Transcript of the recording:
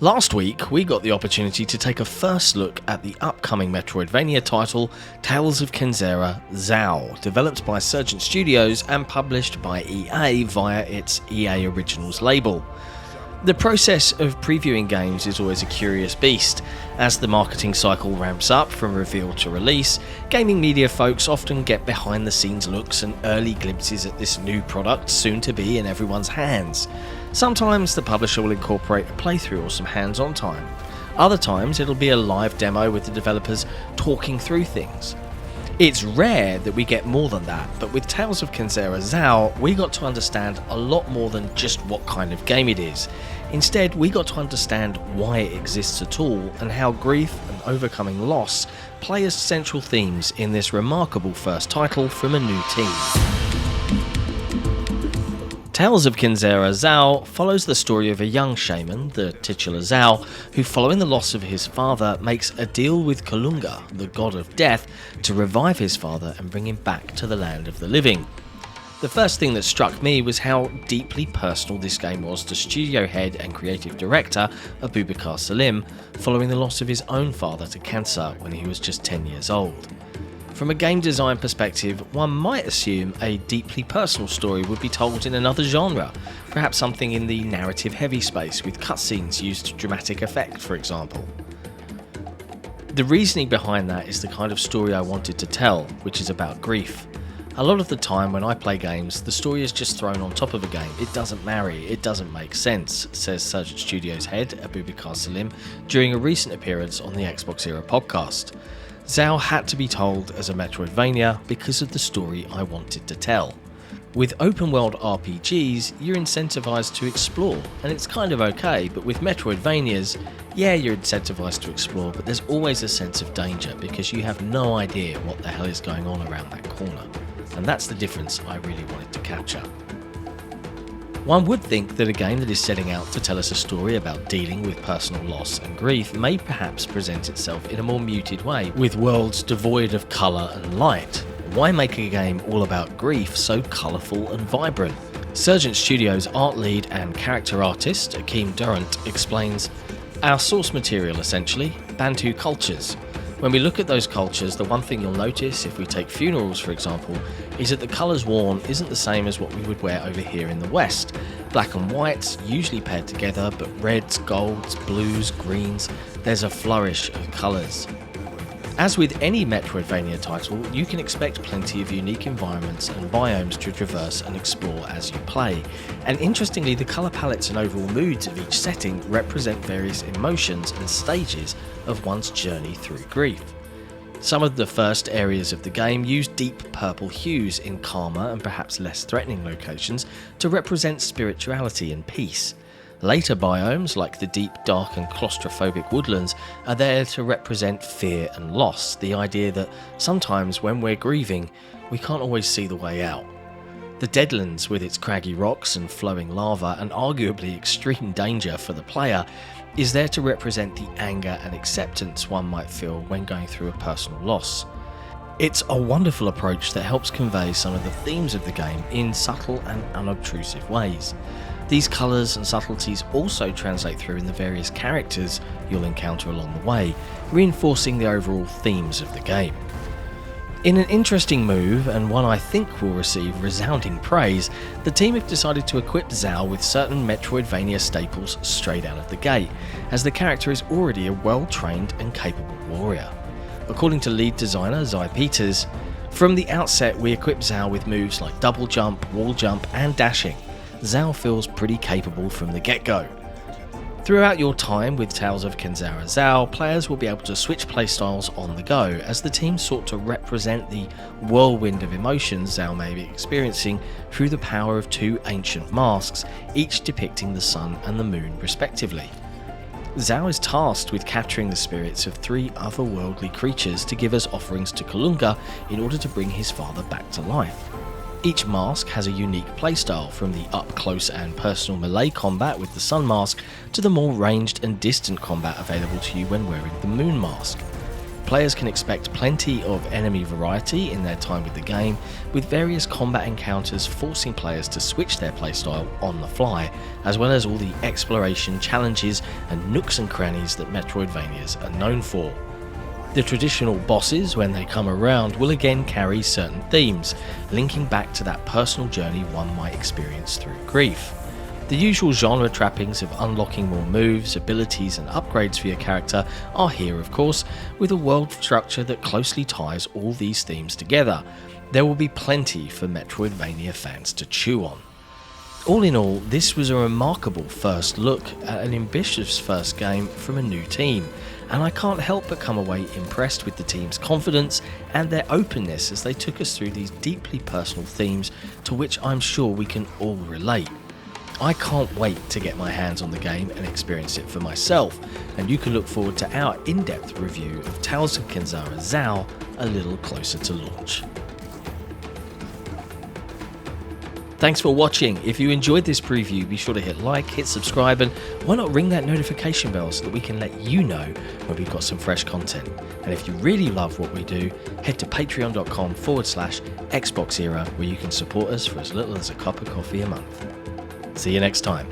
Last week, we got the opportunity to take a first look at the upcoming Metroidvania title, Tales of Kenzera ZAU, developed by Surgent Studios and published by EA via its EA Originals label. The process of previewing games is always a curious beast. As the marketing cycle ramps up from reveal to release, gaming media folks often get behind the scenes looks and early glimpses at this new product soon to be in everyone's hands. Sometimes the publisher will incorporate a playthrough or some hands-on time. Other times it'll be a live demo with the developers talking through things. It's rare that we get more than that, but with Tales of Kenzera ZAU, we got to understand a lot more than just what kind of game it is. Instead, we got to understand why it exists at all and how grief and overcoming loss play as central themes in this remarkable first title from a new team. Tales of Kenzera ZAU follows the story of a young shaman, the titular ZAU, who following the loss of his father makes a deal with Kulunga, the god of death, to revive his father and bring him back to the land of the living. The first thing that struck me was how deeply personal this game was to studio head and creative director Abubakar Salim, following the loss of his own father to cancer when he was just 10 years old. From a game design perspective, one might assume a deeply personal story would be told in another genre, perhaps something in the narrative-heavy space with cutscenes used to dramatic effect, for example. The reasoning behind that is the kind of story I wanted to tell, which is about grief. A lot of the time when I play games, the story is just thrown on top of a game. It doesn't marry, it doesn't make sense, says Surgent Studios head Abubakar Salim during a recent appearance on the XboxEra podcast. ZAU had to be told as a Metroidvania because of the story I wanted to tell. With open world RPGs, you're incentivized to explore, and it's kind of okay, but with Metroidvanias, yeah, you're incentivized to explore, but there's always a sense of danger because you have no idea what the hell is going on around that corner. And that's the difference I really wanted to capture. One would think that a game that is setting out to tell us a story about dealing with personal loss and grief may perhaps present itself in a more muted way, with worlds devoid of colour and light. Why make a game all about grief so colourful and vibrant? Surgent Studios art lead and character artist Akeem Durrant explains, "Our source material essentially, Bantu cultures. When we look at those cultures, the one thing you'll notice, if we take funerals for example, is that the colours worn isn't the same as what we would wear over here in the West. Black and whites, usually paired together, but reds, golds, blues, greens, there's a flourish of colours." As with any Metroidvania title, you can expect plenty of unique environments and biomes to traverse and explore as you play. And interestingly, the colour palettes and overall moods of each setting represent various emotions and stages of one's journey through grief. Some of the first areas of the game use deep purple hues in calmer and perhaps less threatening locations to represent spirituality and peace. Later biomes, like the deep, dark and claustrophobic woodlands, are there to represent fear and loss, the idea that sometimes when we're grieving, we can't always see the way out. The Deadlands, with its craggy rocks and flowing lava and arguably extreme danger for the player, is there to represent the anger and acceptance one might feel when going through a personal loss. It's a wonderful approach that helps convey some of the themes of the game in subtle and unobtrusive ways. These colours and subtleties also translate through in the various characters you'll encounter along the way, reinforcing the overall themes of the game. In an interesting move, and one I think will receive resounding praise, the team have decided to equip ZAU with certain Metroidvania staples straight out of the gate, as the character is already a well-trained and capable warrior. According to lead designer Zai Peters, "From the outset we equip ZAU with moves like double jump, wall jump and dashing. ZAU feels pretty capable from the get-go." Throughout your time with Tales of Kenzera ZAU, players will be able to switch playstyles on the go as the team sought to represent the whirlwind of emotions ZAU may be experiencing through the power of two ancient masks, each depicting the sun and the moon respectively. ZAU is tasked with capturing the spirits of three otherworldly creatures to give as offerings to Kulunga in order to bring his father back to life. Each mask has a unique playstyle, from the up-close and personal melee combat with the Sun Mask to the more ranged and distant combat available to you when wearing the Moon Mask. players can expect plenty of enemy variety in their time with the game, with various combat encounters forcing players to switch their playstyle on the fly, as well as all the exploration, challenges and nooks and crannies that Metroidvanias are known for. The traditional bosses, when they come around, will again carry certain themes, linking back to that personal journey one might experience through grief. The usual genre trappings of unlocking more moves, abilities and upgrades for your character are here of course, with a world structure that closely ties all these themes together. There will be plenty for Metroidvania fans to chew on. All in all, this was a remarkable first look at an ambitious first game from a new team, and I can't help but come away impressed with the team's confidence and their openness as they took us through these deeply personal themes to which I'm sure we can all relate. I can't wait to get my hands on the game and experience it for myself, and you can look forward to our in-depth review of Tales of Kenzera ZAU a little closer to launch. Thanks for watching. If you enjoyed this preview, be sure to hit like, hit subscribe, and why not ring that notification bell so that we can let you know when we've got some fresh content. And if you really love what we do, head to patreon.com/XboxEra, where you can support us for as little as a cup of coffee a month. See you next time.